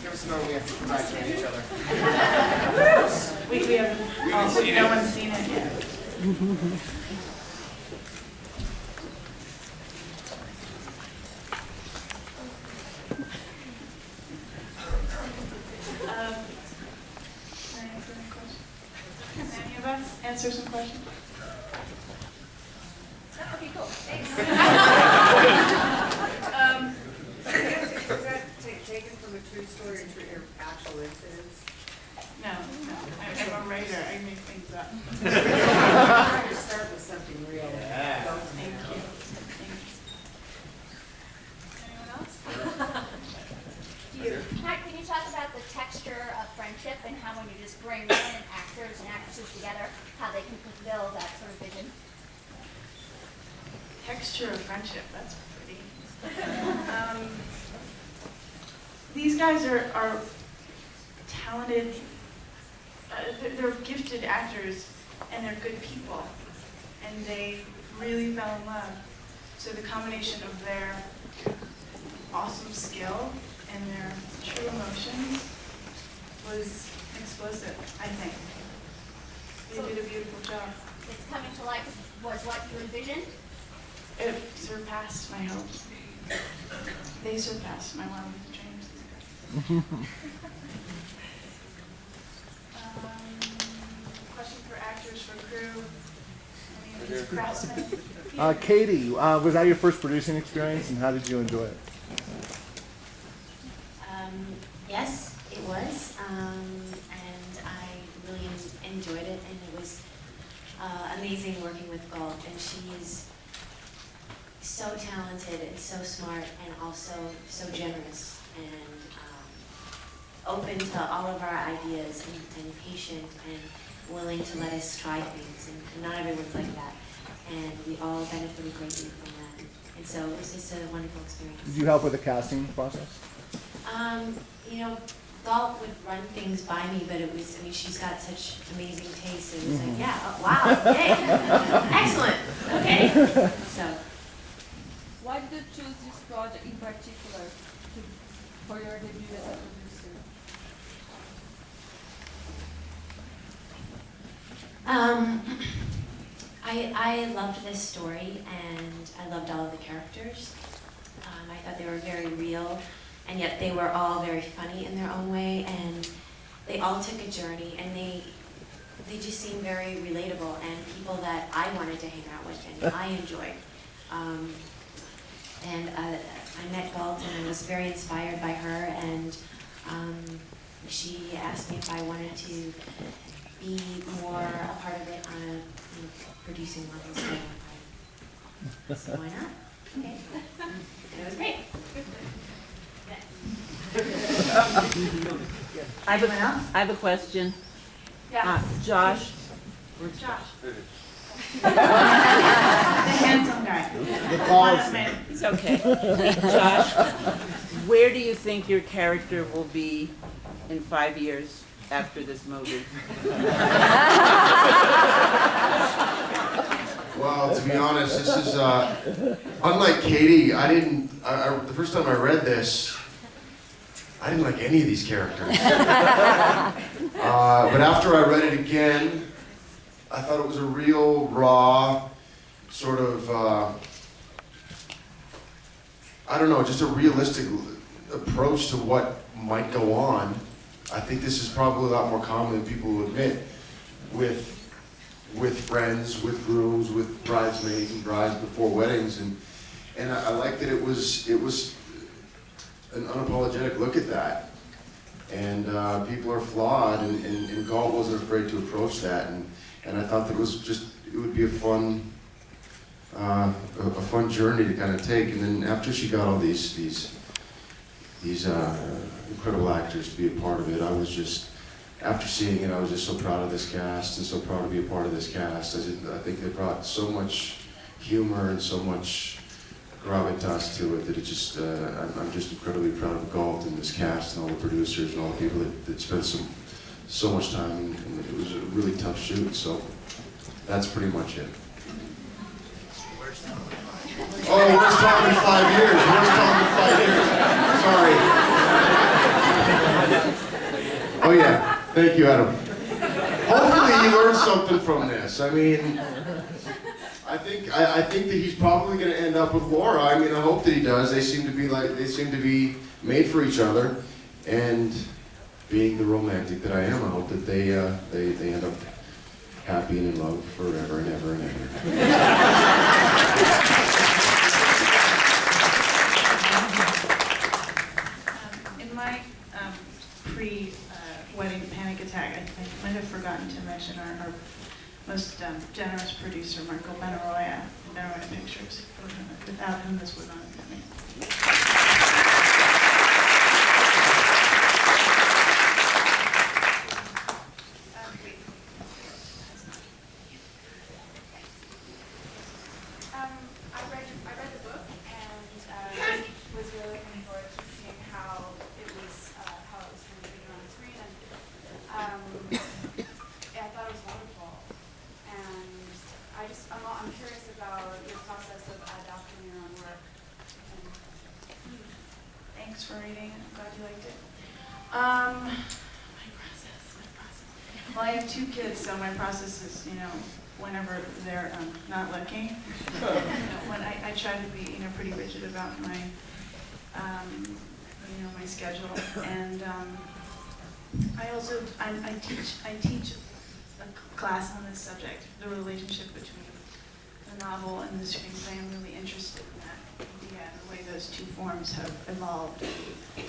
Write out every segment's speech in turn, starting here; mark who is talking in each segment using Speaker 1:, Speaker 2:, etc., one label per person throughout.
Speaker 1: Give us a moment, we have to congratulate each other.
Speaker 2: We haven't, no one's seen it yet. Can I answer any questions? Can any of us answer some questions?
Speaker 3: Okay, cool. Thanks.
Speaker 4: Is that taken from a true story or true actual incidents?
Speaker 2: No. I'm a writer. I make things up.
Speaker 4: I'm trying to start with something real.
Speaker 1: Yeah.
Speaker 2: Thank you. Anyone else?
Speaker 3: Matt, can you talk about the texture of friendship and how when you just bring in actors and actresses together, how they can fulfill that sort of vision?
Speaker 2: Texture of friendship. That's pretty. These guys are talented. They're gifted actors, and they're good people, and they really fell in love. So the combination of their awesome skill and their true emotions was explosive, I think. They did a beautiful job.
Speaker 3: It's coming to life was what you envisioned?
Speaker 2: It surpassed my hopes. They surpassed my wildest dreams. Question for actors, for crew, any of these craftsmen?
Speaker 5: Katie, was that your first producing experience, and how did you enjoy it?
Speaker 6: Yes, it was, and I really enjoyed it, and it was amazing working with Galt, and she is so talented and so smart and also so generous and open to all of our ideas and patient and willing to let us try things, and not everyone's like that, and we all benefited greatly from that, and so it was just a wonderful experience.
Speaker 5: Did you help with the casting process?
Speaker 6: You know, Galt would run things by me, but it was, I mean, she's got such amazing taste. It was like, yeah, oh, wow, yay, excellent, okay. So,
Speaker 7: why did you choose this project in particular for your debut as a producer?
Speaker 6: I loved this story, and I loved all of the characters. I thought they were very real, and yet they were all very funny in their own way, and they all took a journey, and they just seemed very relatable, and people that I wanted to hang out with and I enjoyed. And I met Galt, and I was very inspired by her, and she asked me if I wanted to be more a part of it on a producing level, so why not? Okay. And it was great.
Speaker 8: I have a question.
Speaker 2: Yes.
Speaker 8: Josh.
Speaker 2: Josh. The handsome guy.
Speaker 5: The tallest.
Speaker 8: It's okay. Josh, where do you think your character will be in 5 years after this movie?
Speaker 9: Well, to be honest, this is unlike Katie. The first time I read this, I didn't like any of these characters. But after I read it again, I thought it was a real raw sort of, I don't know, just a realistic approach to what might go on. I think this is probably a lot more common than people will admit with friends, with grooms, with bridesmaids and brides before weddings, and I like that it was an unapologetic look at that. And people are flawed, and Galt wasn't afraid to approach that, and I thought that it would be a fun journey to kind of take. And then after she got all these incredible actors to be a part of it, after seeing it, I was just so proud of this cast and so proud to be a part of this cast. I think they brought so much humor and so much gravitas to it that I'm just incredibly proud of Galt and this cast and all the producers and all the people that spent so much time, and it was a really tough shoot, so that's pretty much it. Oh, worst talk in 5 years. Worst talk in 5 years. Sorry. Oh yeah. Thank you, Adam. Hopefully he learned something from this. I mean, I think that he's probably going to end up with Laura. I mean, I hope that he does. They seem to be made for each other, and being the romantic that I am, I hope that they end up happy and in love forever and ever and ever.
Speaker 2: In my pre-wedding panic attack, I might have forgotten to mention our most generous producer, Michael Benaroya Pictures, without whom this would not have been made.
Speaker 10: I read the book and was really looking forward to seeing how it was translated on the screen, and I thought it was wonderful. And I'm curious about your process of adapting your own work.
Speaker 2: Thanks for reading. I'm glad you liked it. My process. Well, I have 2 kids, so my process is, whenever they're not looking. When I try to be, pretty rigid about my, my schedule. And I also I teach a class on this subject, the relationship between the novel and the screenplay. I'm really interested in that idea and the way those 2 forms have evolved,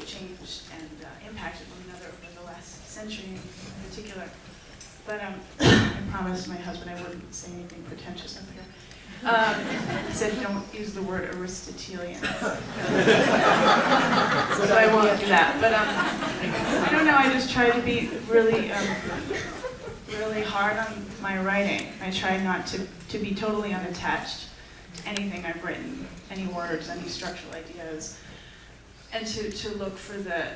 Speaker 2: changed, and impacted one another over the last century in particular. But I promised my husband I wouldn't say anything pretentious up here. I said don't use the word Aristotelian. So I won't do that. But I don't know, I just try to be really really hard on my writing. I try not to be totally unattached to anything I've written, any words, any structural ideas, and to look for the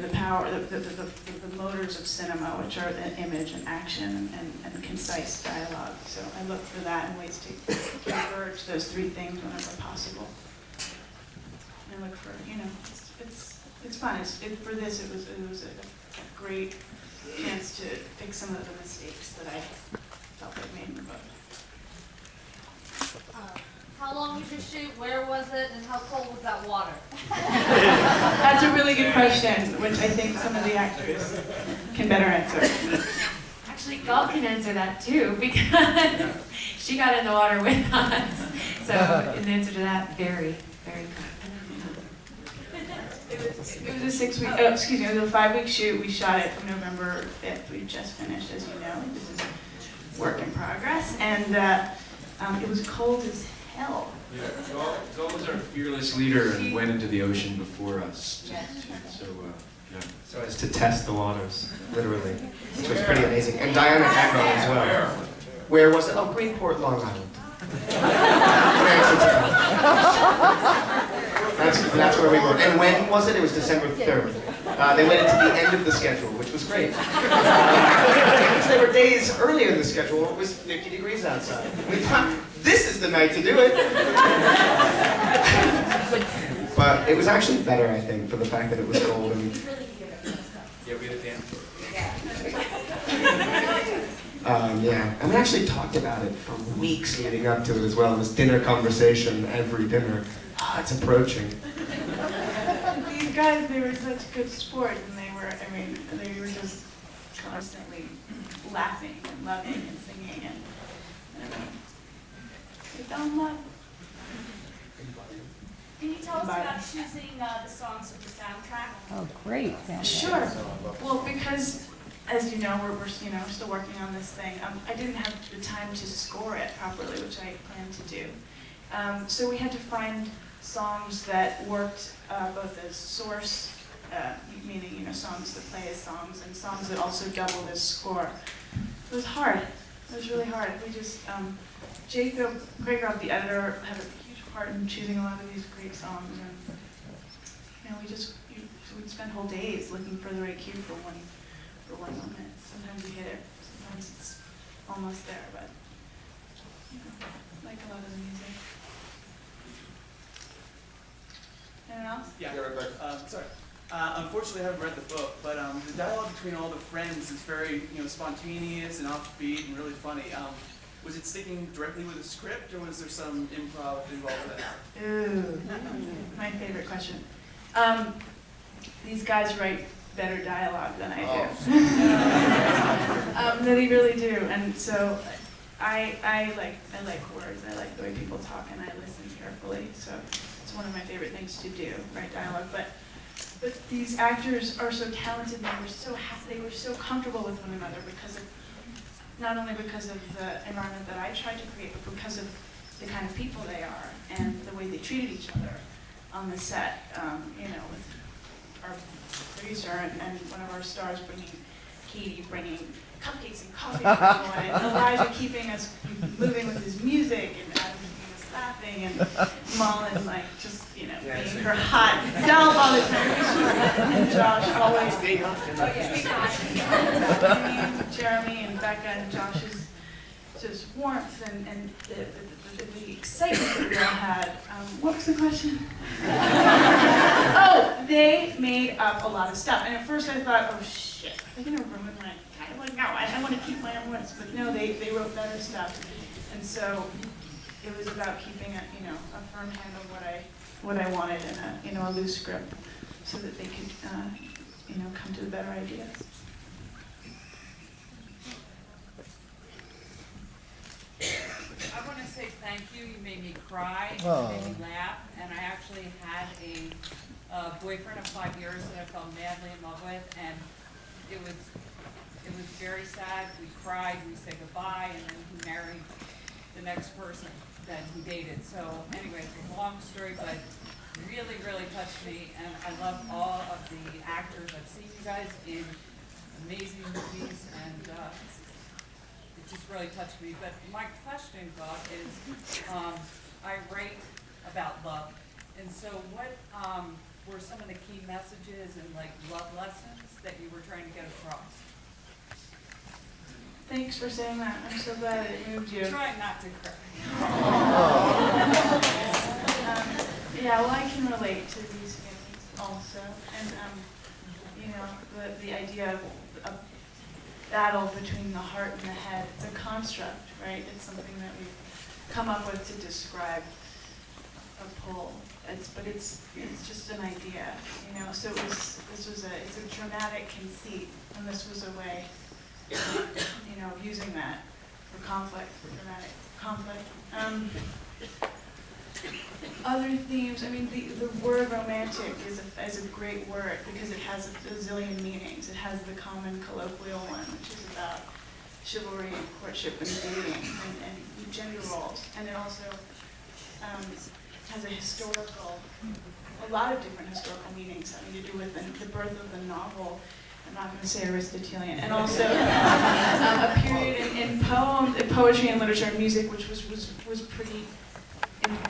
Speaker 2: the power, the motors of cinema, which are the image and action and concise dialogue. So I look for that and ways to converge those 3 things whenever possible. And I look for, it's fun. For this, it was a great chance to fix some of the mistakes that I felt I'd made in the book.
Speaker 7: How long was your shoot? Where was it? And how cold was that water?
Speaker 2: That's a really good question, which I think some of the actors can better answer.
Speaker 6: Actually, Gul can answer that too, because she got in the water with us. So, in answer to that, very, very cold.
Speaker 2: It was a 6-week, it was a 5-week shoot. We shot it from November 5th. We just finished, as you know. This is work in progress. And it was cold as hell.
Speaker 11: Yeah, Gul was our fearless leader and went into the ocean before us.
Speaker 1: So as to test the waters, literally, which was pretty amazing. And Diana Agron as well. Where was it? Oh, Greenport, Long Island. That's where we were. And when was it? It was December 3rd. They went into the end of the schedule, which was great. Because they were days earlier in the schedule, it was 50 degrees outside. We thought, this is the night to do it. But it was actually better, I think, for the fact that it was cold. And
Speaker 11: Yeah, we had a dance floor.
Speaker 1: and we actually talked about it for weeks leading up to it as well. It was dinner conversation every dinner. It's approaching.
Speaker 2: These guys, they were such good sports, and they were just constantly laughing and loving and singing, and they fell in love.
Speaker 3: Can you tell us about choosing the songs for the soundtrack?
Speaker 12: Oh, great.
Speaker 2: Sure. Well, because, as you know, we're still working on this thing. I didn't have the time to score it properly, which I planned to do. So we had to find songs that worked both as source, meaning songs that play as songs, and songs that also doubled as score. It was hard. It was really hard. We just Jacob Craigrove, the editor, had a huge part in choosing a lot of these great songs, and we'd spend whole days looking for the right cue for one moment. Sometimes we hit it, sometimes it's almost there, but like a lot of the music. Anyone else?
Speaker 12: Yeah. Sorry. Unfortunately, I haven't read the book, but the dialogue between all the friends is very, spontaneous and offbeat and really funny. Was it sticking directly with the script, or was there some improv involved with that?
Speaker 2: Ooh, my favorite question. These guys write better dialogue than I do. They really do, and so I like words. I like the way people talk, and I listen carefully. So it's one of my favorite things to do, write dialogue. But these actors are so talented. They were so comfortable with one another because of not only because of the environment that I tried to create, but because of the kind of people they are and the way they treated each other on the set. With our producer and one of our stars Katie bringing cupcakes and coffee for everyone, and Elijah keeping us moving with his music, and Adam keeping us laughing, and Mullen just being her hot self all the time, and Josh always Jeremy and Becca and Josh's just warmth and the excitement that we all had. What was the question? Oh, they made up a lot of stuff. And at first I thought, oh shit, are they gonna ruin my, no, I want to keep my own words. But no, they wrote better stuff. And so it was about keeping a firm hand on what I wanted and a loose grip so that they could, come to the better ideas.
Speaker 13: I want to say thank you. You made me cry, you made me laugh, and I actually had a boyfriend of 5 years that I fell madly in love with, and it was very sad. We cried, we said goodbye, and then he married the next person that he dated. So anyway, it's a long story, but really, really touched me, and I love all of the actors. I've seen you guys in amazing movies, and it just really touched me. But my question, Bob, is I write about love, and so what were some of the key messages and love lessons that you were trying to get across?
Speaker 2: Thanks for saying that. I'm so glad it moved you.
Speaker 13: Try not to cry.
Speaker 2: Yeah, well, I can relate to these feelings also, and the idea of a battle between the heart and the head, the construct, right? It's something that we've come up with to describe a pull. But it's just an idea, So it's a dramatic conceit, and this was a way, of using that for conflict, for dramatic conflict. Other themes, the word romantic is a great word because it has a zillion meanings. It has the common colloquial one, which is about chivalry and courtship and dating and gender roles. And it also has a lot of different historical meanings having to do with the birth of the novel. I'm not going to say Aristotelian, and also a period in poetry and literature and music, which was pretty